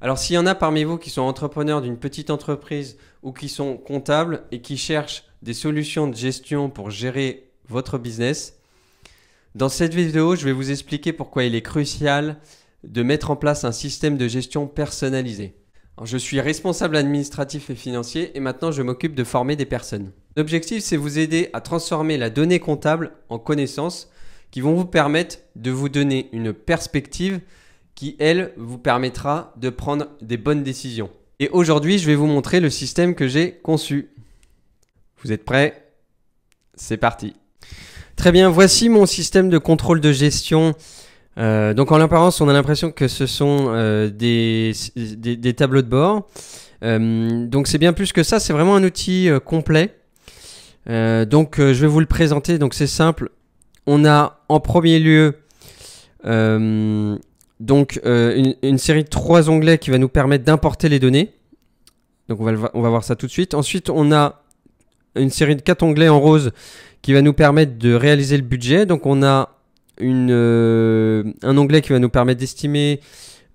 Alors s'il y en a parmi vous qui sont entrepreneurs d'une petite entreprise ou qui sont comptables et qui cherchent des solutions de gestion pour gérer votre business, dans cette vidéo, je vais vous expliquer pourquoi il est crucial de mettre en place un système de gestion personnalisé. Alors, je suis responsable administratif et financier et maintenant je m'occupe de former des personnes. L'objectif, c'est vous aider à transformer la donnée comptable en connaissances qui vont vous permettre de vous donner une perspective qui, elle, vous permettra de prendre des bonnes décisions. Et aujourd'hui, je vais vous montrer le système que j'ai conçu. Vous êtes prêts? C'est parti. Très bien, voici mon système de contrôle de gestion. Donc en apparence, on a l'impression que ce sont des tableaux de bord. Donc c'est bien plus que ça, c'est vraiment un outil complet. Je vais vous le présenter, donc c'est simple. On a en premier lieu une série de 3 onglets qui va nous permettre d'importer les données. Donc on va voir ça tout de suite. Ensuite, on a une série de 4 onglets en rose qui va nous permettre de réaliser le budget. Donc on a un onglet qui va nous permettre d'estimer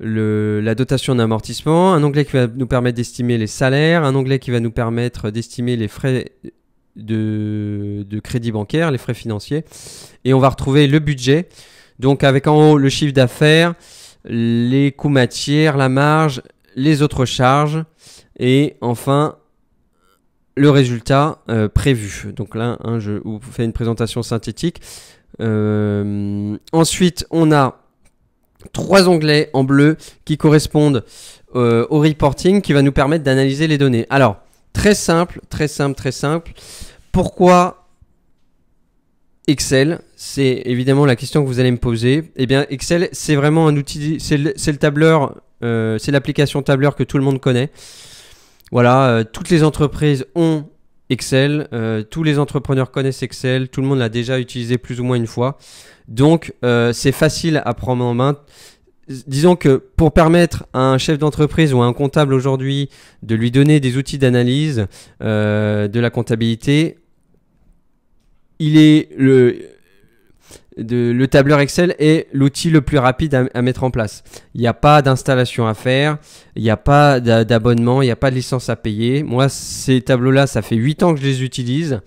la dotation d'amortissement, un onglet qui va nous permettre d'estimer les salaires, un onglet qui va nous permettre d'estimer les frais de crédit bancaire, les frais financiers. Et on va retrouver le budget. Donc avec en haut le chiffre d'affaires, les coûts matières, la marge, les autres charges et enfin le résultat prévu. Donc là, je vous fais une présentation synthétique. Ensuite, on a 3 onglets en bleu qui correspondent au reporting qui va nous permettre d'analyser les données. Alors, très simple. Pourquoi Excel? C'est évidemment la question que vous allez me poser. Eh bien, Excel, c'est vraiment un outil, c'est le tableur, c'est l'application tableur que tout le monde connaît. Voilà, toutes les entreprises ont Excel, tous les entrepreneurs connaissent Excel, tout le monde l'a déjà utilisé plus ou moins une fois. Donc, c'est facile à prendre en main. Disons que pour permettre à un chef d'entreprise ou à un comptable aujourd'hui de lui donner des outils d'analyse de la comptabilité, le tableur Excel est l'outil le plus rapide à mettre en place. Il n'y a pas d'installation à faire, il n'y a pas d'abonnement, il n'y a pas de licence à payer. Moi, ces tableaux-là, ça fait 8 ans que je les utilise.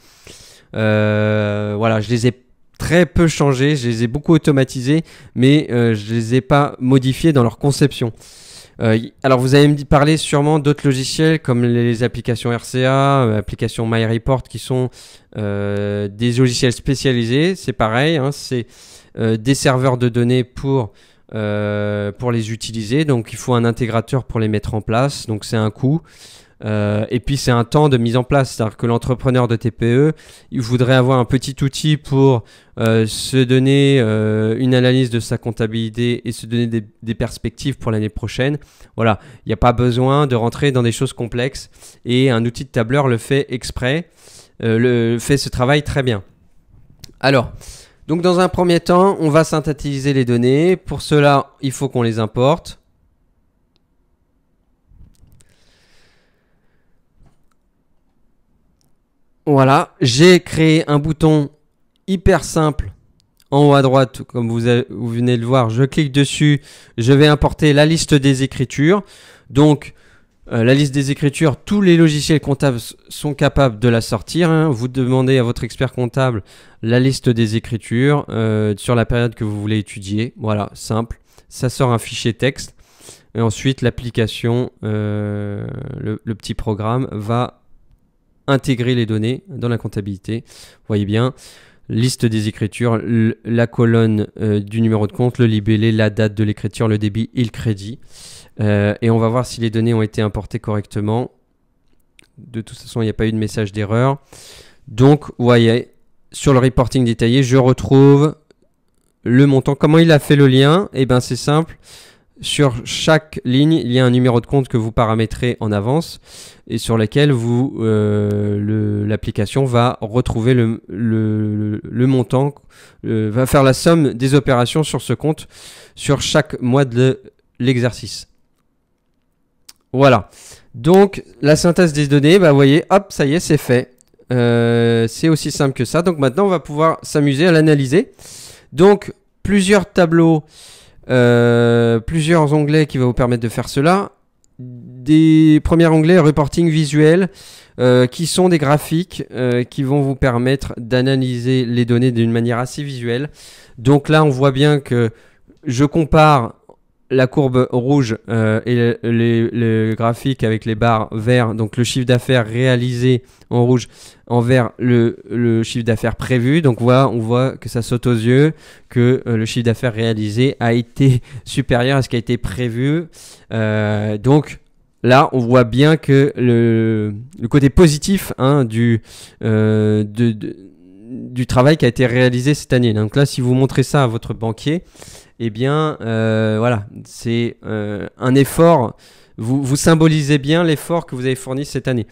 Voilà, je les ai très peu changés, je les ai beaucoup automatisés, mais je les ai pas modifiés dans leur conception. Alors vous allez me parler sûrement d'autres logiciels comme les applications RCA, applications MyReport qui sont des logiciels spécialisés. C'est pareil, hein, c'est des serveurs de données pour les utiliser. Donc il faut un intégrateur pour les mettre en place. Donc c'est un coût. Et puis c'est un temps de mise en place, c'est-à-dire que l'entrepreneur de TPE, il voudrait avoir un petit outil pour se donner une analyse de sa comptabilité et se donner des perspectives pour l'année prochaine. Voilà, il n'y a pas besoin de rentrer dans des choses complexes et un outil de tableur le fait exprès, fait ce travail très bien. Alors, donc dans un premier temps, on va synthétiser les données. Pour cela, il faut qu'on les importe. Voilà, j'ai créé un bouton hyper simple en haut à droite, comme vous venez de le voir. Je clique dessus, je vais importer la liste des écritures. Donc, la liste des écritures, tous les logiciels comptables sont capables de la sortir, hein. Vous demandez à votre expert comptable la liste des écritures sur la période que vous voulez étudier. Voilà, simple. Ça sort un fichier texte. Et ensuite, l'application, le petit programme va intégrer les données dans la comptabilité. Vous voyez bien, liste des écritures, la colonne du numéro de compte, le libellé, la date de l'écriture, le débit et le crédit. Et on va voir si les données ont été importées correctement. De toute façon, il n'y a pas eu de message d'erreur. Donc, vous voyez, sur le reporting détaillé, je retrouve le montant. Comment il a fait le lien? Eh bien, c'est simple. Sur chaque ligne, il y a un numéro de compte que vous paramétrez en avance et sur lequel l'application va retrouver le montant, va faire la somme des opérations sur ce compte sur chaque mois de l'exercice. Voilà. Donc, la synthèse des données, bah, vous voyez, hop, ça y est, c'est fait. C'est aussi simple que ça. Donc, maintenant, on va pouvoir s'amuser à l'analyser. Donc, plusieurs tableaux, plusieurs onglets qui vont vous permettre de faire cela. des premiers onglets reporting visuel qui sont des graphiques qui vont vous permettre d'analyser les données d'une manière assez visuelle. Donc là, on voit bien que je compare la courbe rouge et les graphiques avec les barres verts, donc le chiffre d'affaires réalisé en rouge, en vert le chiffre d'affaires prévu. Donc voilà, on voit que ça saute aux yeux, que le chiffre d'affaires réalisé a été supérieur à ce qui a été prévu. Donc là, on voit bien que le côté positif du travail qui a été réalisé cette année. Donc là, si vous montrez ça à votre banquier, eh bien, voilà, c'est un effort. Vous symbolisez bien l'effort que vous avez fourni cette année.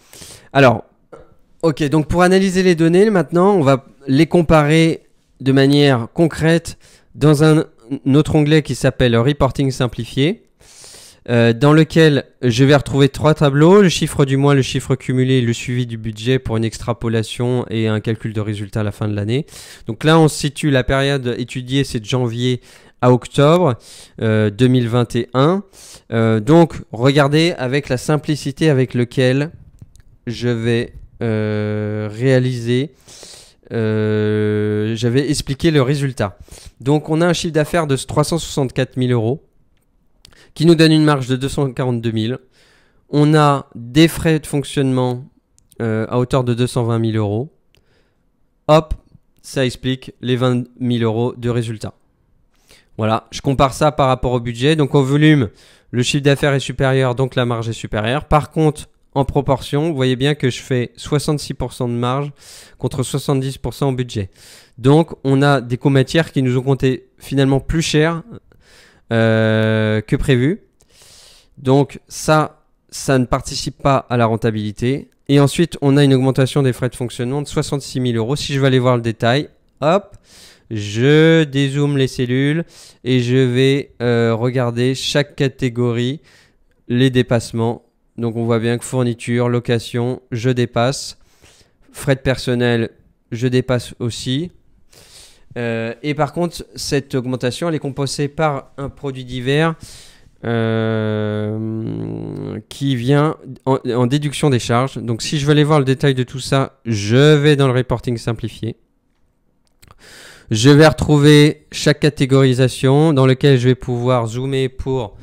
Alors, ok, donc pour analyser les données, maintenant, on va les comparer de manière concrète dans un autre onglet qui s'appelle Reporting simplifié, dans lequel je vais retrouver 3 tableaux, le chiffre du mois, le chiffre cumulé, le suivi du budget pour une extrapolation et un calcul de résultat à la fin de l'année. Donc là, on se situe, la période étudiée, c'est de janvier à octobre 2021. Donc, regardez avec la simplicité avec laquelle je vais réaliser, j'avais expliqué le résultat. Donc, on a un chiffre d'affaires de 364 000 euros qui nous donne une marge de 242 000. On a des frais de fonctionnement à hauteur de 220 000 euros. Hop, ça explique les 20 000 euros de résultat. Voilà, je compare ça par rapport au budget. Donc au volume, le chiffre d'affaires est supérieur, donc la marge est supérieure. Par contre, en proportion, vous voyez bien que je fais 66% de marge contre 70% au budget. Donc on a des coûts matières qui nous ont coûté finalement plus cher que prévu. Donc ça ne participe pas à la rentabilité. Et ensuite, on a une augmentation des frais de fonctionnement de 66 000 euros. Si je vais aller voir le détail, hop, je dézoome les cellules et je vais regarder chaque catégorie, les dépassements. Donc on voit bien que fourniture, location, je dépasse. Frais de personnel, je dépasse aussi. Et par contre, cette augmentation, elle est compensée par un produit divers qui vient en déduction des charges. Donc si je veux aller voir le détail de tout ça, je vais dans le reporting simplifié. Je vais retrouver chaque catégorisation dans lequel je vais pouvoir zoomer pour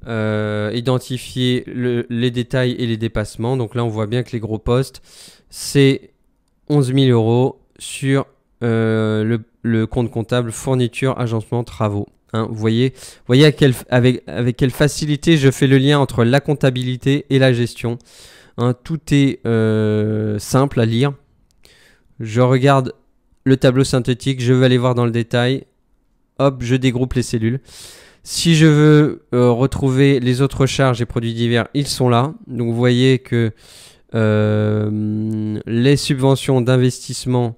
identifier les détails et les dépassements. Donc là, on voit bien que les gros postes, c'est 11 000 euros sur le compte comptable fourniture, agencement, travaux. Hein, vous voyez avec quelle facilité je fais le lien entre la comptabilité et la gestion. Hein, tout est simple à lire. Je regarde le tableau synthétique, je vais aller voir dans le détail. Hop, je dégroupe les cellules. Si je veux retrouver les autres charges et produits divers, ils sont là. Donc vous voyez que les subventions d'investissement,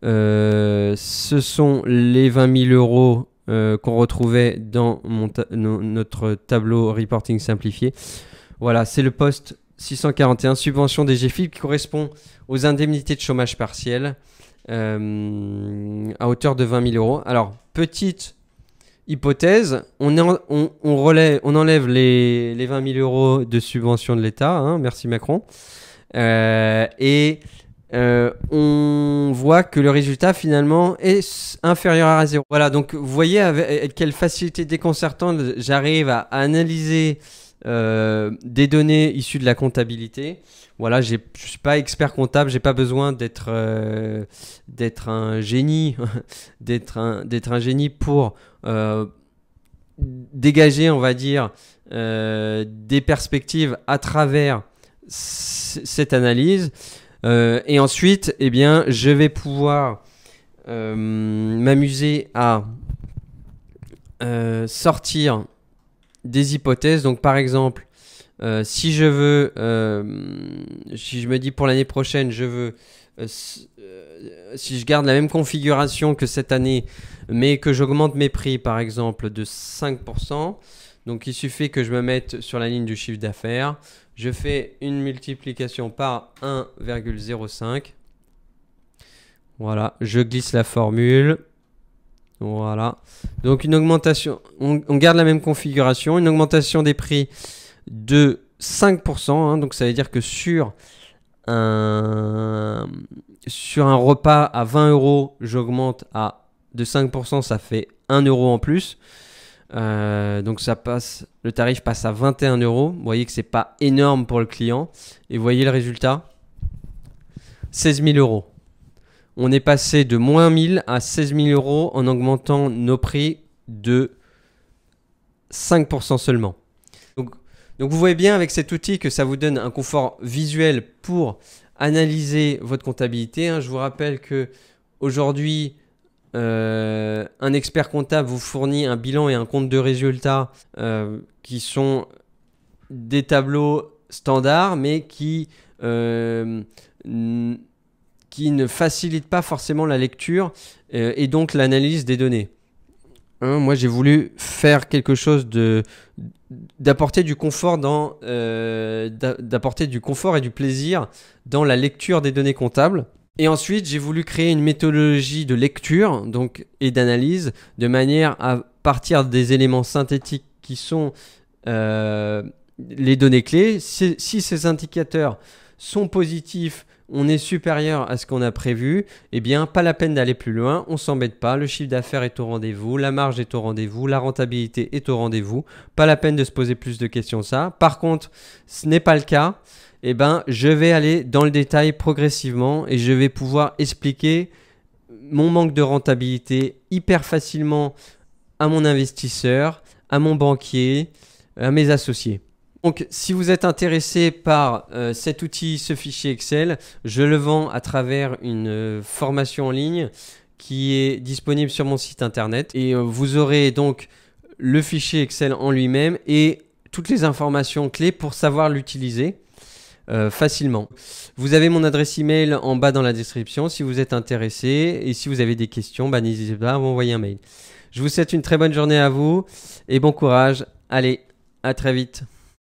ce sont les 20 000 euros qu'on retrouvait dans notre tableau reporting simplifié. Voilà, c'est le poste 641, subvention des GFIP, qui correspond aux indemnités de chômage partiel à hauteur de 20 000 euros. Alors, petite hypothèse, on enlève les 20 000 euros de subvention de l'État, hein, merci Macron, et on voit que le résultat finalement est inférieur à 0. Voilà, donc vous voyez avec quelle facilité déconcertante j'arrive à analyser des données issues de la comptabilité. Voilà, je ne suis pas expert comptable, j'ai pas besoin d'être un génie, d'être un génie pour dégager, on va dire, des perspectives à travers cette analyse. Et ensuite, eh bien, je vais pouvoir m'amuser à sortir des hypothèses. Donc, par exemple, si je veux, si je me dis pour l'année prochaine, je veux, si je garde la même configuration que cette année, mais que j'augmente mes prix, par exemple, de 5%, donc il suffit que je me mette sur la ligne du chiffre d'affaires. Je fais une multiplication par 1,05. Voilà, je glisse la formule. Voilà. Donc une augmentation, on garde la même configuration, une augmentation des prix de 5%, hein, donc ça veut dire que sur un repas à 20 euros, j'augmente de 5%, ça fait 1 euro en plus. Donc le tarif passe à 21 euros. Vous voyez que c'est pas énorme pour le client. Et vous voyez le résultat, 16 000 euros. On est passé de moins 1000 à 16 000 euros en augmentant nos prix de 5% seulement. Donc vous voyez bien avec cet outil que ça vous donne un confort visuel pour analyser votre comptabilité. Je vous rappelle que aujourd'hui, un expert comptable vous fournit un bilan et un compte de résultats qui sont des tableaux standards, mais qui ne facilitent pas forcément la lecture et donc l'analyse des données. Moi, j'ai voulu faire quelque chose d'apporter du confort d'apporter du confort et du plaisir dans la lecture des données comptables. Et ensuite, j'ai voulu créer une méthodologie de lecture et d'analyse de manière à partir des éléments synthétiques qui sont les données clés. Si ces indicateurs sont positifs, on est supérieur à ce qu'on a prévu, eh bien, pas la peine d'aller plus loin, on s'embête pas, le chiffre d'affaires est au rendez-vous, la marge est au rendez-vous, la rentabilité est au rendez-vous, pas la peine de se poser plus de questions que ça. Par contre, ce n'est pas le cas, eh ben, je vais aller dans le détail progressivement et je vais pouvoir expliquer mon manque de rentabilité hyper facilement à mon investisseur, à mon banquier, à mes associés. Donc, si vous êtes intéressé par cet outil, ce fichier Excel, je le vends à travers une formation en ligne qui est disponible sur mon site internet. Et vous aurez donc le fichier Excel en lui-même et toutes les informations clés pour savoir l'utiliser facilement. Vous avez mon adresse email en bas dans la description si vous êtes intéressé. Et si vous avez des questions, n'hésitez pas à m'envoyer un mail. Je vous souhaite une très bonne journée à vous et bon courage. Allez, à très vite.